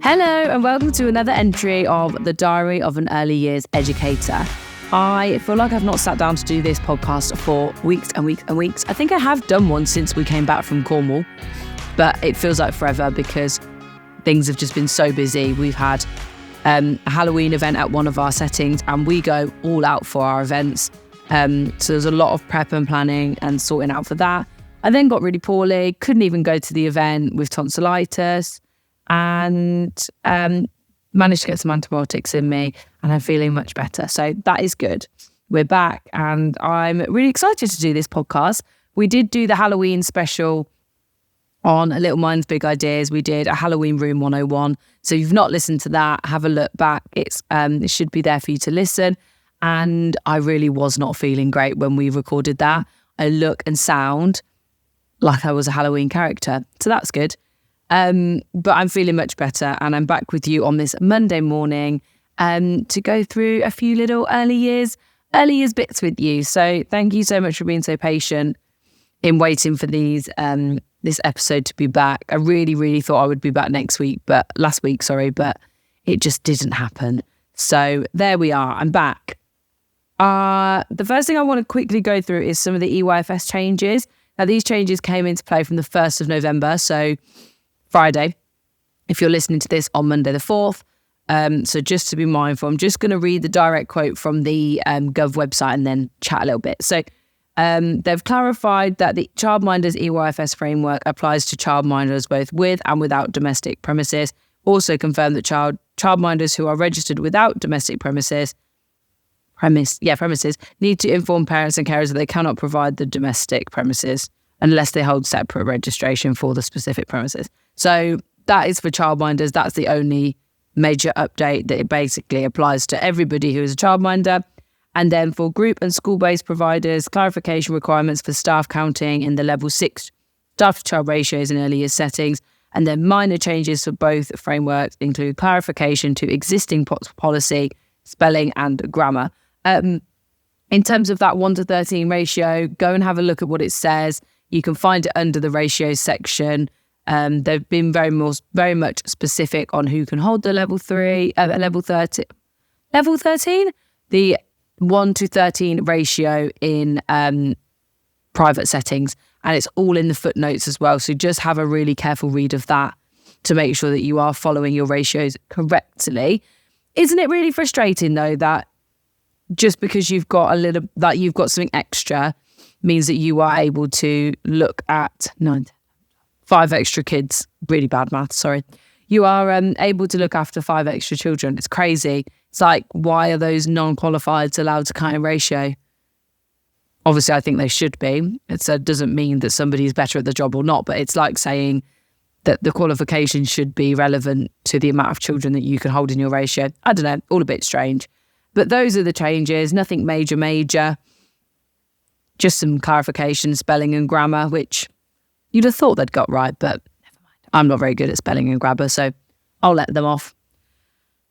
Hello and welcome to another entry of the Diary of an Early Years Educator. I feel like I've not sat down to do this podcast for weeks and weeks and weeks. I think I have done one since we came back from Cornwall, but it feels like forever because things have just been so busy. We've had a Halloween event at one of our settings and we go all out for our events. So there's a lot of prep and planning and sorting out for that. I then got really poorly, couldn't even go to the event with tonsillitis, and managed to get some antibiotics in me and I'm feeling much better. So that is good. We're back and I'm really excited to do this podcast. We did do the Halloween special on A Little Minds, Big Ideas. We did a Halloween Room 101. So if you've not listened to that, have a look back. It should be there for you to listen. And I really was not feeling great when we recorded that. I look and sound like I was a Halloween character. So that's good. But I'm feeling much better and I'm back with you on this Monday morning to go through a few little early years bits with you. So thank you so much for being so patient in waiting for this episode to be back. I really, really thought I would be back last week, but it just didn't happen. So there we are. I'm back. The first thing I want to quickly go through is some of the EYFS changes. Now, these changes came into play from the 1st of November, so Friday, if you're listening to this on Monday the 4th. So just to be mindful, I'm just going to read the direct quote from the Gov website and then chat a little bit. So they've clarified that the childminder's EYFS framework applies to childminders both with and without domestic premises. Also confirmed that childminders who are registered without domestic premises need to inform parents and carers that they cannot provide the domestic premises unless they hold separate registration for the specific premises. So that is for childminders. That's the only major update, that it basically applies to everybody who is a childminder. And then for group and school-based providers, clarification requirements for staff counting in the level 6 staff-to-child ratios in early years settings. And then minor changes for both frameworks include clarification to existing policy, spelling and grammar. In terms of that 1:13 ratio, go and have a look at what it says. You can find it under the ratios section. They've been very much specific on who can hold the level 13, the 1:13 ratio in private settings. And it's all in the footnotes as well. So just have a really careful read of that to make sure that you are following your ratios correctly. Isn't it really frustrating though that just because you've got something extra means that you are able to look at 5 extra kids, really bad math, sorry. You are able to look after 5 extra children. It's crazy. It's like, why are those non-qualifieds allowed to count in ratio? Obviously, I think they should be. It doesn't mean that somebody is better at the job or not, but it's like saying that the qualification should be relevant to the amount of children that you can hold in your ratio. I don't know, all a bit strange. But those are the changes, nothing major. Just some clarification, spelling and grammar, which you'd have thought they'd got right, but never mind. I'm not very good at spelling and grammar, so I'll let them off.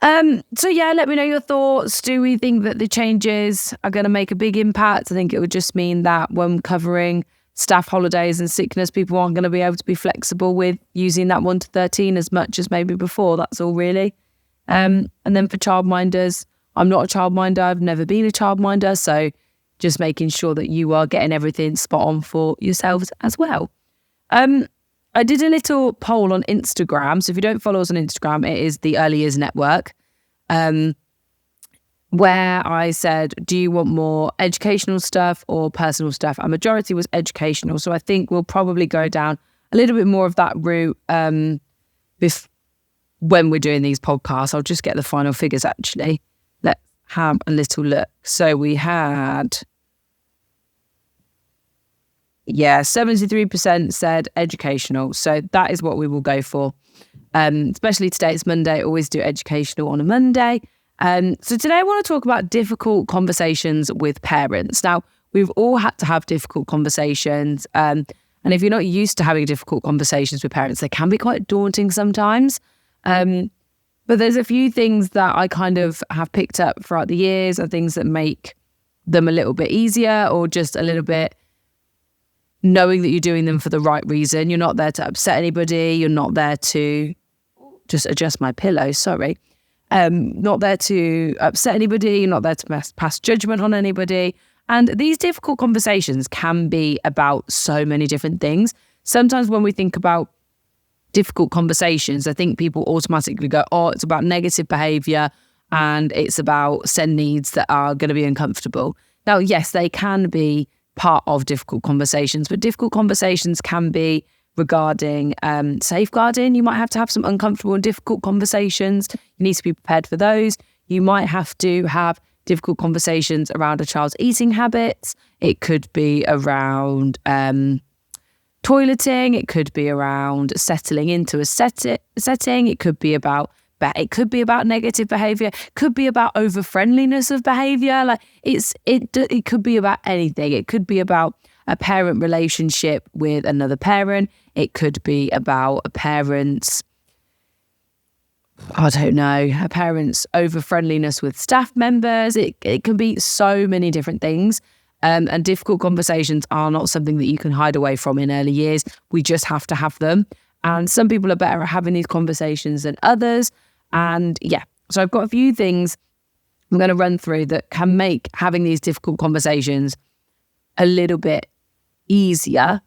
So yeah, let me know your thoughts. Do we think that the changes are going to make a big impact? I think it would just mean that when covering staff holidays and sickness, people aren't going to be able to be flexible with using that 1:13 as much as maybe before. That's all really. And then for childminders, I'm not a childminder. I've never been a childminder. So just making sure that you are getting everything spot on for yourselves as well. I did a little poll on Instagram. So if you don't follow us on Instagram, it is the Early Years Network, where I said, do you want more educational stuff or personal stuff? A majority was educational. So I think we'll probably go down a little bit more of that route when we're doing these podcasts. I'll just get the final figures actually. Let's have a little look. So we had... 73% said educational. So that is what we will go for. Especially today, it's Monday. I always do educational on a Monday. So today I want to talk about difficult conversations with parents. Now, we've all had to have difficult conversations. And if you're not used to having difficult conversations with parents, they can be quite daunting sometimes. But there's a few things that I kind of have picked up throughout the years and things that make them a little bit easier or just a little bit knowing that you're doing them for the right reason. You're not there to upset anybody. You're not there to just adjust my pillow, sorry. Not there to upset anybody, not there to pass judgment on anybody. And these difficult conversations can be about so many different things. Sometimes when we think about difficult conversations, I think people automatically go, oh, it's about negative behaviour and it's about SEND needs that are going to be uncomfortable. Now, yes, they can be part of difficult conversations, but difficult conversations can be regarding safeguarding. You might have to have some uncomfortable and difficult conversations. You need to be prepared for those. You might have to have difficult conversations around a child's eating habits. It could be around toileting. It could be around settling into a setting. It could be about negative behaviour. It could be about over friendliness of behaviour. Like it could be about anything. It could be about a parent relationship with another parent. It could be about a parent's over friendliness with staff members. It can be so many different things. And difficult conversations are not something that you can hide away from in early years. We just have to have them. And some people are better at having these conversations than others. And so I've got a few things I'm going to run through that can make having these difficult conversations a little bit easier,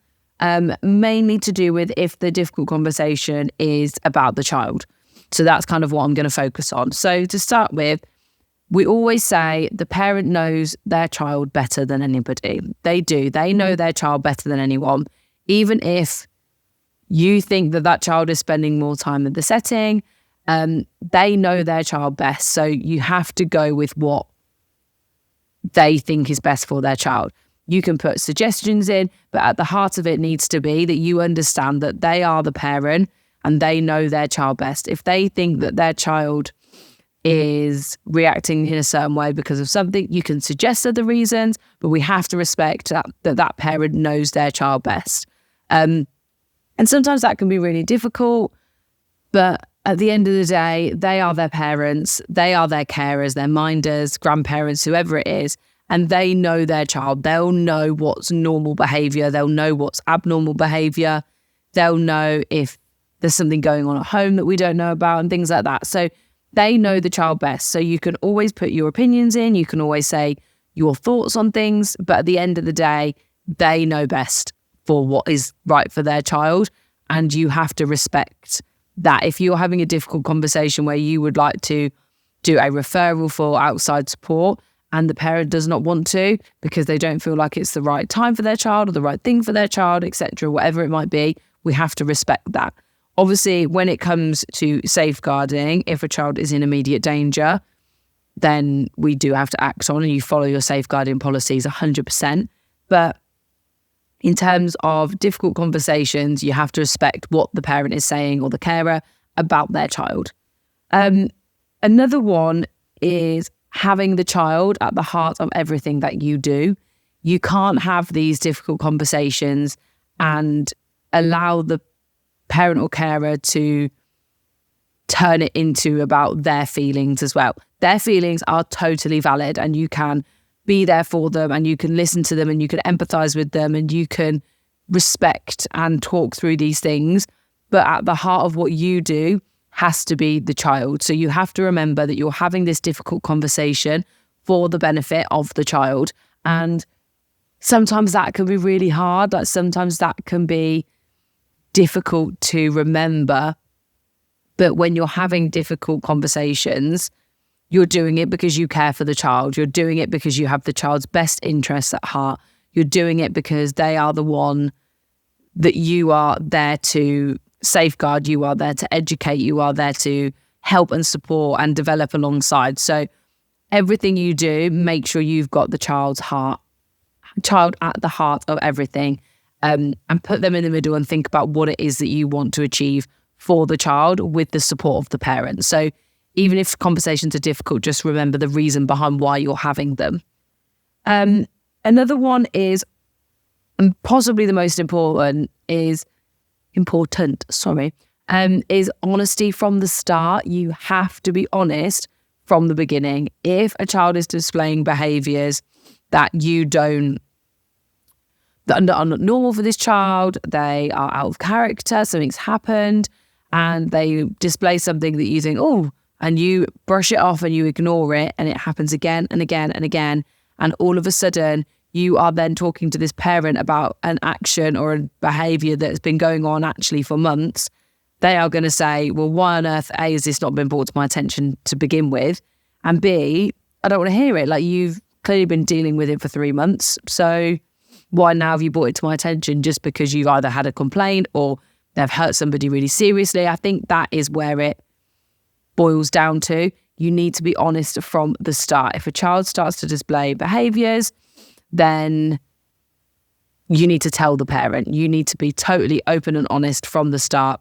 mainly to do with if the difficult conversation is about the child. So that's kind of what I'm going to focus on. So to start with, we always say the parent knows their child better than anybody. They do. They know their child better than anyone. Even if you think that child is spending more time in the setting, they know their child best. So you have to go with what they think is best for their child. You can put suggestions in, but at the heart of it needs to be that you understand that they are the parent and they know their child best. If they think that their child is reacting in a certain way because of something, you can suggest other reasons, but we have to respect that parent knows their child best. And sometimes that can be really difficult, but at the end of the day, they are their parents, they are their carers, their minders, grandparents, whoever it is, and they know their child. They'll know what's normal behaviour, they'll know what's abnormal behaviour, they'll know if there's something going on at home that we don't know about and things like that. So they know the child best. So you can always put your opinions in, you can always say your thoughts on things, but at the end of the day, they know best for what is right for their child. And you have to respect that. If you're having a difficult conversation where you would like to do a referral for outside support and the parent does not want to because they don't feel like it's the right time for their child or the right thing for their child, etc., whatever it might be, we have to respect that. Obviously, when it comes to safeguarding, if a child is in immediate danger, then we do have to act on and you follow your safeguarding policies 100%. But in terms of difficult conversations, you have to respect what the parent is saying or the carer about their child. Another one is having the child at the heart of everything that you do. You can't have these difficult conversations and allow the parent or carer to turn it into about their feelings as well. Their feelings are totally valid and you can be there for them and you can listen to them and you can empathise with them and you can respect and talk through these things. But at the heart of what you do has to be the child. So you have to remember that you're having this difficult conversation for the benefit of the child. And sometimes that can be really hard. Like sometimes that can be difficult to remember. But when you're having difficult conversations, you're doing it because you care for the child. You're doing it because you have the child's best interests at heart. You're doing it because they are the one that you are there to safeguard. You are there to educate. You are there to help and support and develop alongside. So everything you do, make sure you've got the child at the heart of everything, and put them in the middle and think about what it is that you want to achieve for the child with the support of the parents. So even if conversations are difficult, just remember the reason behind why you're having them. Another one is, and possibly the most important, is honesty from the start. You have to be honest from the beginning. If a child is displaying behaviours that are not normal for this child, they are out of character, something's happened, and they display something that you think, oh, and you brush it off and you ignore it, and it happens again and again and again. And all of a sudden, you are then talking to this parent about an action or a behaviour that's been going on actually for months. They are going to say, well, why on earth, A, has this not been brought to my attention to begin with? And B, I don't want to hear it. Like, you've clearly been dealing with it for 3 months. So why now have you brought it to my attention just because you've either had a complaint or they've hurt somebody really seriously? I think that is where it boils down to. You need to be honest from the start. If a child starts to display behaviours, then you need to tell the parent. You need to be totally open and honest from the start,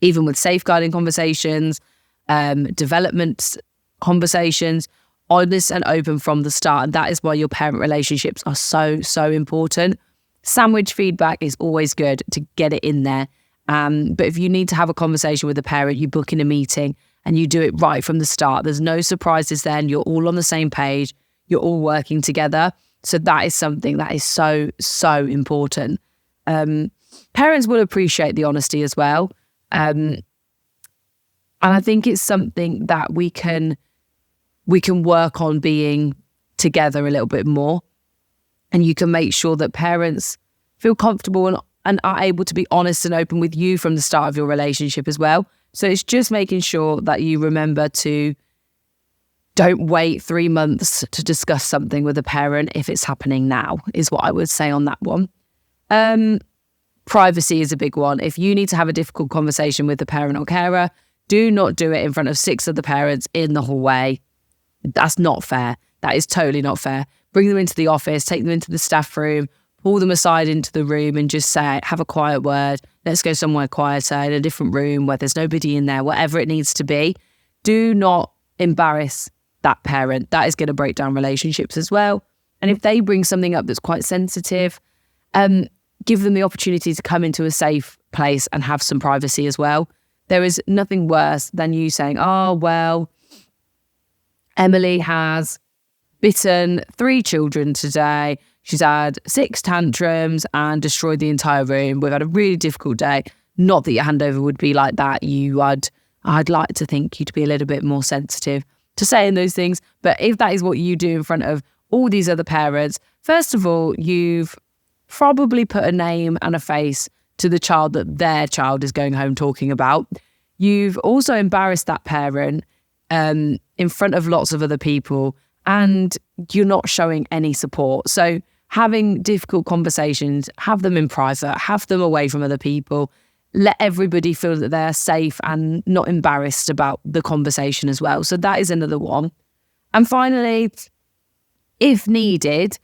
even with safeguarding conversations, development conversations, honest and open from the start. And that is why your parent relationships are so, so important. Sandwich feedback is always good to get it in there. But if you need to have a conversation with a parent, you book in a meeting and you do it right from the start. There's no surprises then. You're all on the same page. You're all working together. So that is something that is so, so important. Parents will appreciate the honesty as well. And I think it's something that we can work on being together a little bit more. And you can make sure that parents feel comfortable and are able to be honest and open with you from the start of your relationship as well. So it's just making sure that you remember to don't wait 3 months to discuss something with a parent if it's happening now, is what I would say on that one. Privacy is a big one. If you need to have a difficult conversation with the parent or carer, do not do it in front of 6 other parents in the hallway. That's not fair. That is totally not fair. Bring them into the office, take them into the staff room, pull them aside into the room and just say, have a quiet word. Let's go somewhere quieter in a different room where there's nobody in there, whatever it needs to be. Do not embarrass that parent. That is going to break down relationships as well. And if they bring something up that's quite sensitive, give them the opportunity to come into a safe place and have some privacy as well. There is nothing worse than you saying, oh, well, Emily has bitten 3 children today. She's had 6 tantrums and destroyed the entire room. We've had a really difficult day. Not that your handover would be like that. I'd like to think you'd be a little bit more sensitive to saying those things. But if that is what you do in front of all these other parents, first of all, you've probably put a name and a face to the child that their child is going home talking about. You've also embarrassed that parent in front of lots of other people, and you're not showing any support. So having difficult conversations, have them in private, have them away from other people. Let everybody feel that they're safe and not embarrassed about the conversation as well. So that is another one. And finally, if needed,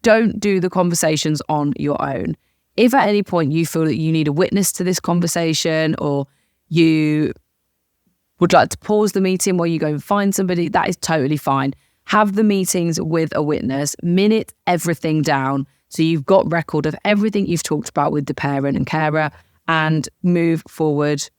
don't do the conversations on your own. If at any point you feel that you need a witness to this conversation, or you would like to pause the meeting while you go and find somebody, that is totally fine. Have the meetings with a witness, minute everything down so you've got record of everything you've talked about with the parent and carer, and move forward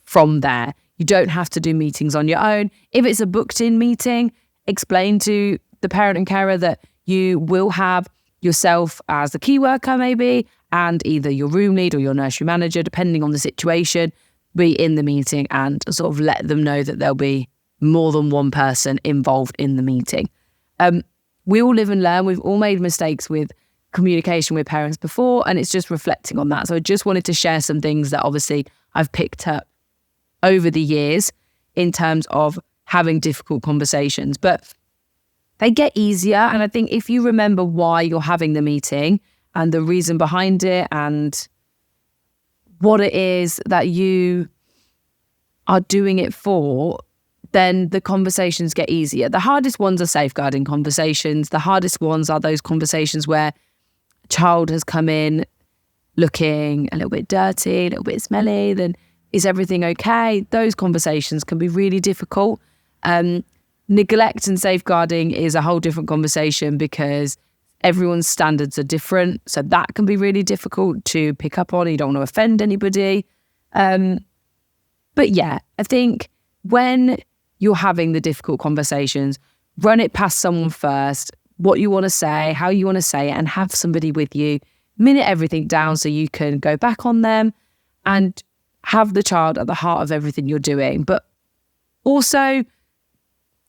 from there. You don't have to do meetings on your own. If it's a booked in meeting, explain to the parent and carer that you will have yourself as the key worker maybe, and either your room lead or your nursery manager, depending on the situation, be in the meeting, and sort of let them know that there'll be more than one person involved in the meeting. We all live and learn. We've all made mistakes with communication with parents before, and it's just reflecting on that. So I just wanted to share some things that obviously I've picked up over the years in terms of having difficult conversations, but they get easier. And I think if you remember why you're having the meeting and the reason behind it and what it is that you are doing it for, then the conversations get easier. The hardest ones are safeguarding conversations. The hardest ones are those conversations where a child has come in looking a little bit dirty, a little bit smelly, then is everything okay? Those conversations can be really difficult. Neglect and safeguarding is a whole different conversation because everyone's standards are different. So that can be really difficult to pick up on. You don't want to offend anybody. But yeah, I think when you're having the difficult conversations, run it past someone first, what you want to say, how you want to say it, and have somebody with you. Minute everything down so you can go back on them and have the child at the heart of everything you're doing, but also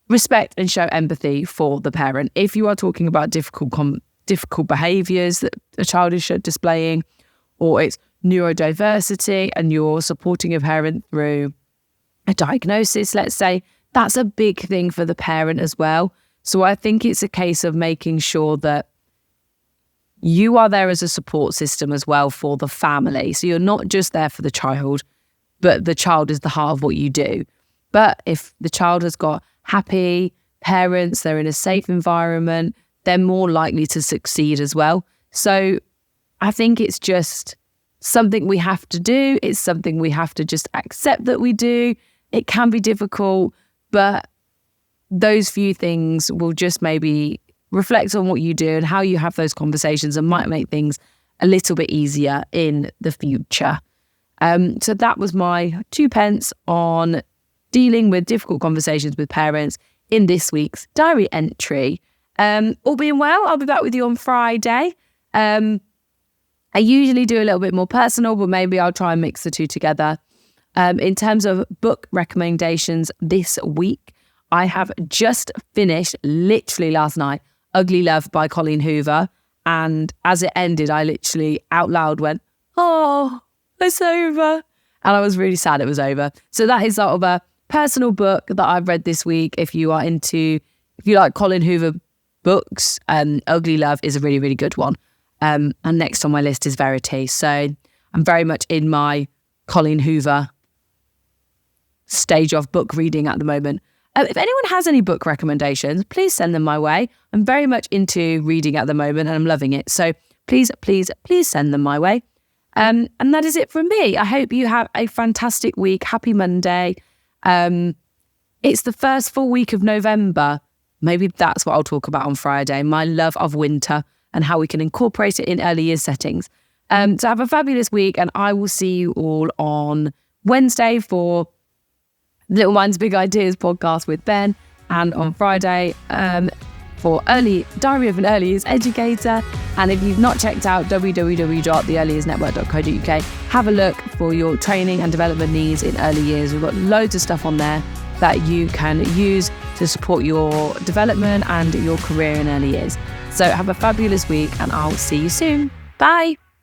respect and show empathy for the parent. If you are talking about difficult behaviours that a child is displaying, or it's neurodiversity and you're supporting a parent through a diagnosis, let's say, that's a big thing for the parent as well. So I think it's a case of making sure that you are there as a support system as well for the family. So you're not just there for the child, but the child is the heart of what you do. But if the child has got happy parents, they're in a safe environment, they're more likely to succeed as well. So I think it's just something we have to do. It's something we have to just accept that we do. It can be difficult, but those few things will just maybe reflect on what you do and how you have those conversations, and might make things a little bit easier in the future. So that was my 2 pence on dealing with difficult conversations with parents in this week's diary entry. All being well, I'll be back with you on Friday. I usually do a little bit more personal, but maybe I'll try and mix the two together. In terms of book recommendations this week, I have just finished, literally last night, Ugly Love by Colleen Hoover. And as it ended, I literally out loud went, oh, it's over. And I was really sad it was over. So that is sort of a personal book that I've read this week. If you like Colleen Hoover books, Ugly Love is a really, really good one. And next on my list is Verity. So I'm very much in my Colleen Hoover stage of book reading at the moment. If anyone has any book recommendations, please send them my way. I'm very much into reading at the moment and I'm loving it. So please send them my way. And that is it from me. I hope you have a fantastic week. Happy Monday. It's the first full week of November. Maybe that's what I'll talk about on Friday. My love of winter and how we can incorporate it in early years settings. So have a fabulous week, and I will see you all on Wednesday for Little Minds Big Ideas podcast with Ben, and on Friday for Diary of an Early Years Educator. And if you've not checked out www.theearlyearsnetwork.co.uk, have a look for your training and development needs in early years. We've got loads of stuff on there that you can use to support your development and your career in early years. So have a fabulous week, and I'll see you soon. Bye.